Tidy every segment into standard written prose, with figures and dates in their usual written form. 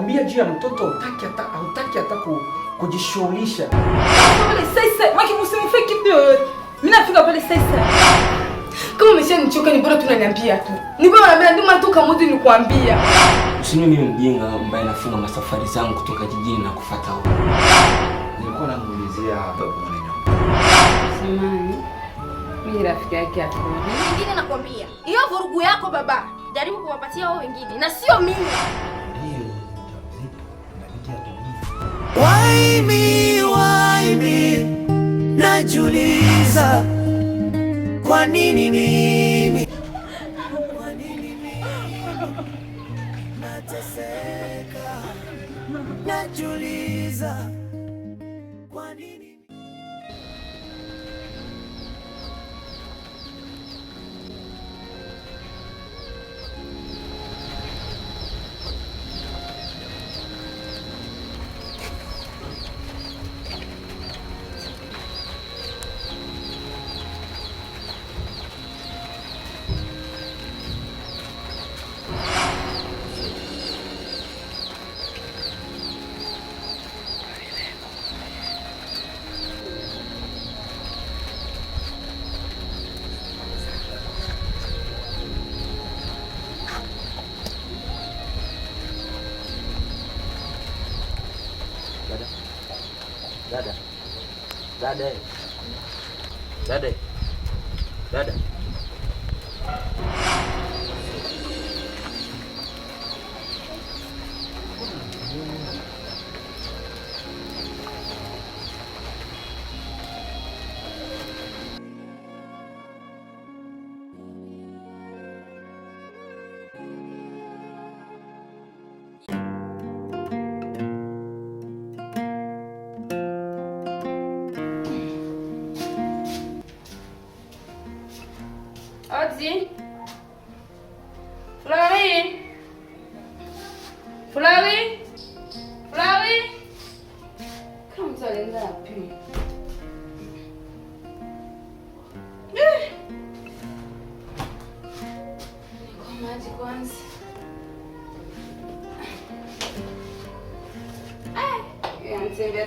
nakwambia juu ya mtoto hautaki hata kujishughulisha. Pale sasa, maki msimfiki kitu. Mimi nafika pale sasa. Kama umeshanichoka ni bora tunaniambia tu. Ni bora naambia ndio maana tu kamudi nikuambia. Usiniwe mimi mjinga ambaye nafunga masafari zangu kutoka jijini na kufuata huko. Nilikuwa namuulizia babu mwenye nyumba. Samani. Mimi rafiki yake hapo. Nyingine nakwambia. Hiyo vurugu yako baba. Jaribu kuwapatia wao wengine na sio mimi. Ndio, nipo. Napitia tu. Why me? Najiuliza kwa nini mimi? Kwa nini mimi? Nateseka. Najiuliza kwa nini? Dada. Odi. Flori. Kama mtu alienda wapi? Niko maji kwanza.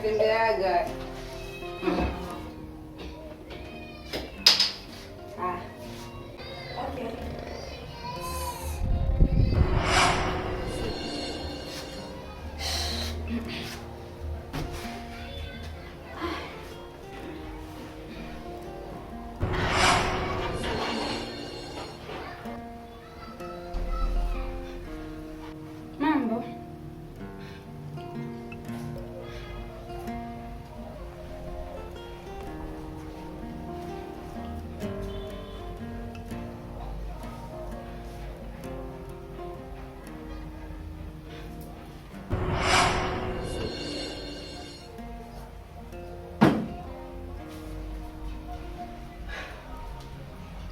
Tembeaga. Mambo.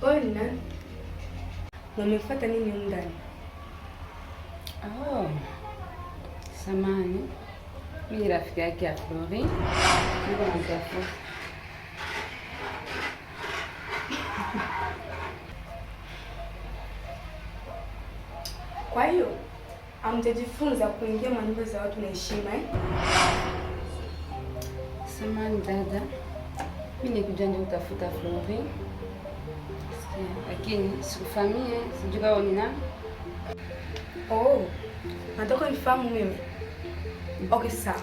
Ona. Wamefuata nini huko ndani? Oh. Samani. Mimi rafiki yake ya Flori. Niko namtafuta. Kwa hiyo amtajifunza kuingia nyumba za watu na heshima Samani dada. Mimi nikuja nje kutafuta Flori. Lakini sikufahamia, sijui kama ni nani. Oh. Nataka nifahamu mimi. Okay, sawa.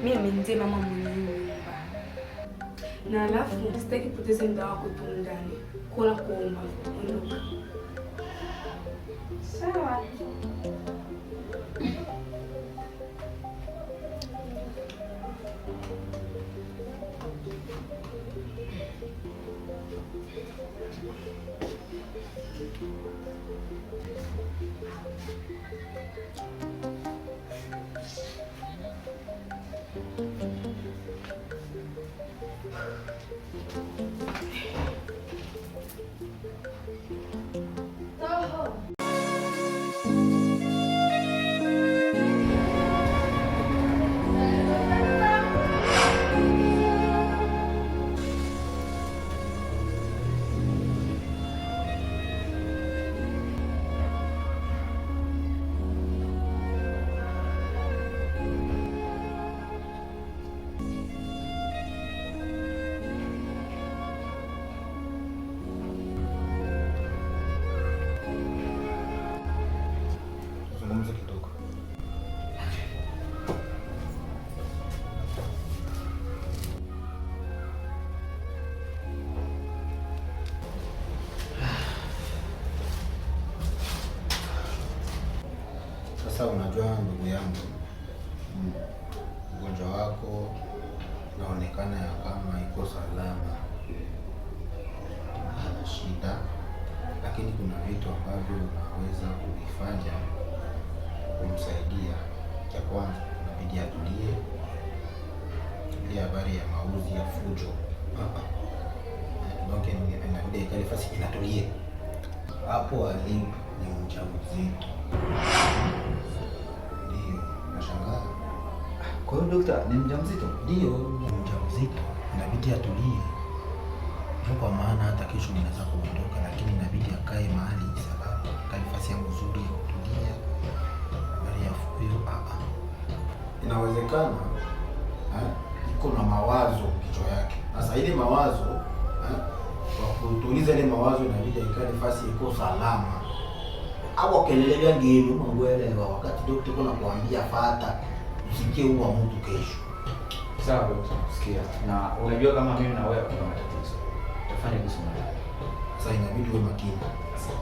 Mimi ndiye mama mwenye nyumba. Na alafu sitaki kupoteza muda wako tu ndani. Kuna kuomba ondoka. Sawa. Toho. Unajua ndugu yangu, ugonjwa wako unaonekana ya kama iko salama, hana shida, lakini kuna vitu ambavyo unaweza kuvifanya kumsaidia. Cha kwanza inabidi atulie. Ile habari ya mauzi ya fujo donc inabidi ikae fasi inatulie. Hapo alipo ni mjamzito. Ndio, nashangaa. Kwa hiyo daktari ni mjamzito? Ndio, ni mjamzito. Inabidi atulie. Ndio kwa maana hata kesho ninaweza kuondoka, lakini inabidi akae mahali salama, akae nafasi yangu nzuri ya kutulia. Habari ya fujo inawezekana iko na mawazo kichwa yake. Sasa ile mawazo kwa kutuliza ile mawazo inabidi ikae nafasi iko salama. Hapo kelele vya ngeni unaelewa, wakati daktari kuna kuambia fata usikie huwa mtu kesho. Sawa daktari, sikia. Na unajua kama mimi na wewe kuna matatizo. Tafanya kusema. Sasa inabidi uwe makini. Sawa.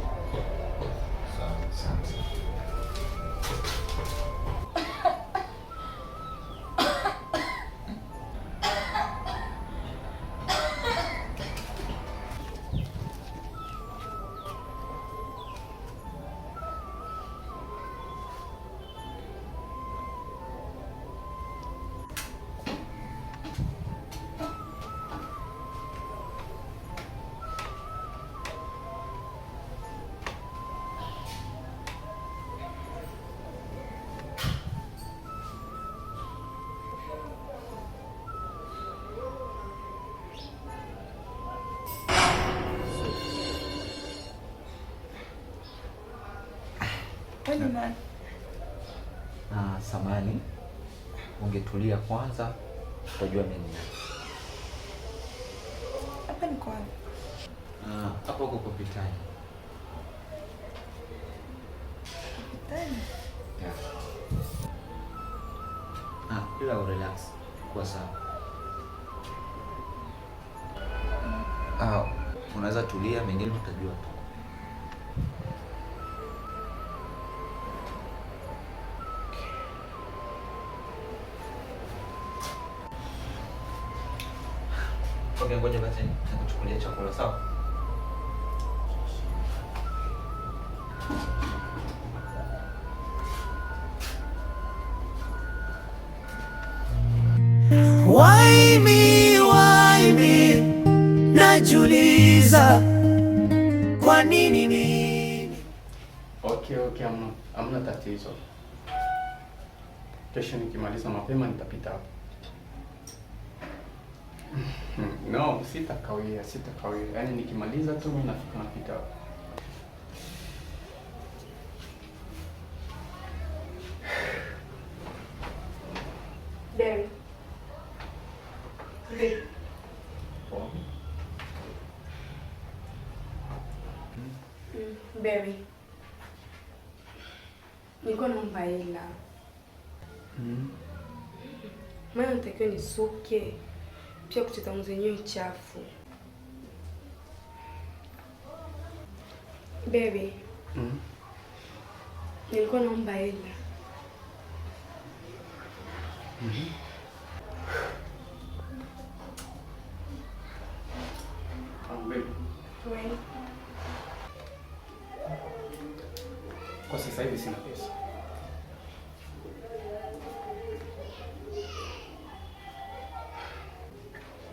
Samani, ungetulia kwanza, utajua mimi ni nani. Hapa ni kwa wapi? Hapo uko kupitani. Kupitani? Yeah. Bila urelax, kwa sawa. Unaweza tulia, mengine utajua tu. Okay, ngoja basi nikuchukulie chakula, sawa? Why me, najiuliza kwa nini mimi? Okay, hamna tatizo. Kesho nikimaliza mapema nitapita hapo. No, sitakawia. Yaani nikimaliza tu mimi nafika napita hapo. Barry. Barry. Niko naomba hela. Maana nitakiwa nisuke. Pia kuchota mzenyewe uchafu. Baby. Nilikuwa naomba hela. Kwa sasa hivi sina pesa.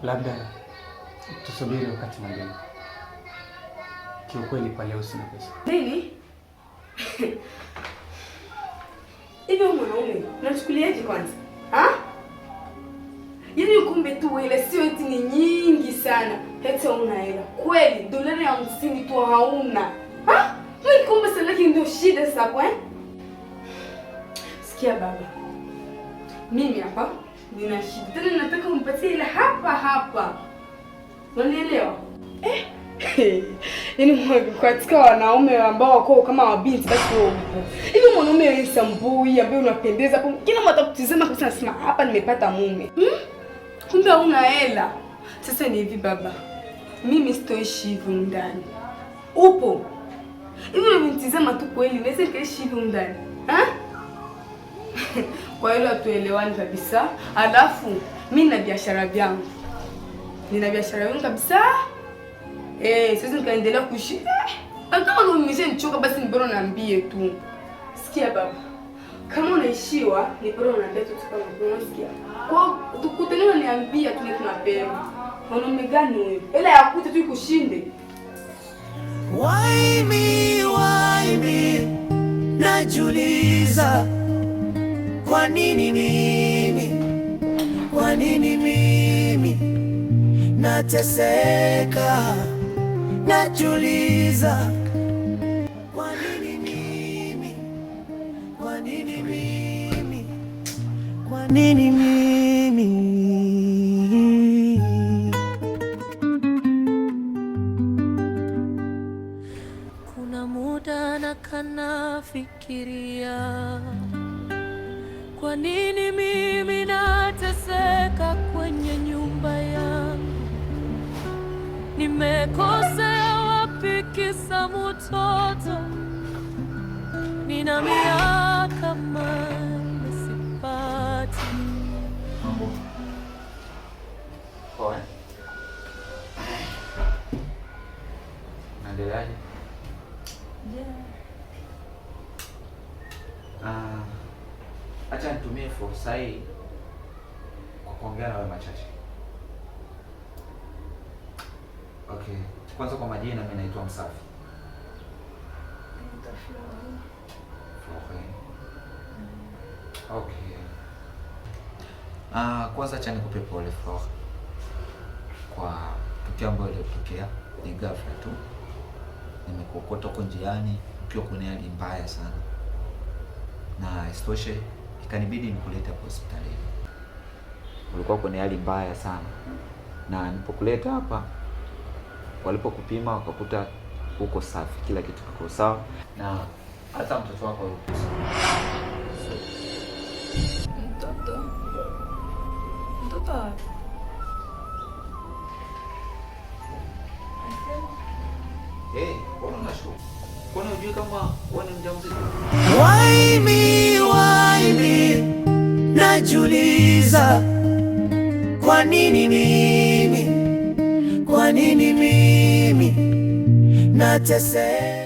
Labda tusubiri wakati mwingine. Kiukweli kwa leo sina pesa. Nini? Hivyo mwanaume, unachukuliaje kwanza? Yaani kumbe tu ile sio eti ni nyingi sana. Eti hauna hela. Kweli, dolari 50 tu hauna. Mimi kumbe salaki ndio shida sasa kwa Sikia baba. Mimi hapa nina shida. Tena nataka unipatie ile hapa. Unanielewa? Yaani katika wanaume ambao wako kama wabinti basi wao. Hivi mwanaume wewe sambui ambaye unapendeza hapo. Kila mtu atakutizama kwa nasema hapa nimepata mume. Kumbe hauna hela. Sasa ni hivi baba. Mimi sitoishi hivyo ndani. Upo. Hivi unanitizama tu kweli, unaweza kaishi hivyo ndani? Kwa hiyo hatuelewani kabisa. Alafu mimi na biashara vyangu. Nina biashara yangu kabisa. Sasa nikaendelea kuishi. Kama umeshanichoka basi ni bora niambie tu. Sikia baba. Kama unaishiwa ni bora unaambia tu kama unasikia. Kwa tukutane niambia tu tunapenda. Mwanaume gani wewe? Ila yakute tu ikushinde. Why me, najuliza kwa nini mimi nateseka, najuliza kwa nini mimi Kuna muda nakana fikiria, kwa nini mimi nateseka kwenye nyumba yangu? Nimekosea wapi kisa mtoto? Nina miaka mingi sipati. Poa. Naendeleaje? Acha nitumie fursa hii kwa kuongea na wewe machache. Okay. Kwanza kwa majina mimi naitwa Msafi. Okay. Kwanza acha nikupe pole Flora kwa tukio ambalo lilitokea. Ni ghafla tu. Nimekuokota huko njiani ukiwa kwenye hali mbaya sana. Na isitoshe ikanibidi nikulete hapo hospitalini. Ulikuwa kwenye hali mbaya sana. Na nilipokuleta hapa walipokupima wakakuta uko safi, kila kitu kiko sawa na hata mtoto wako yuko sawa. Mtoto. Mbona unashuku? Mbona unajua kama wewe ni mjamzito? Why me, najuliza kwa nini mimi nateseka.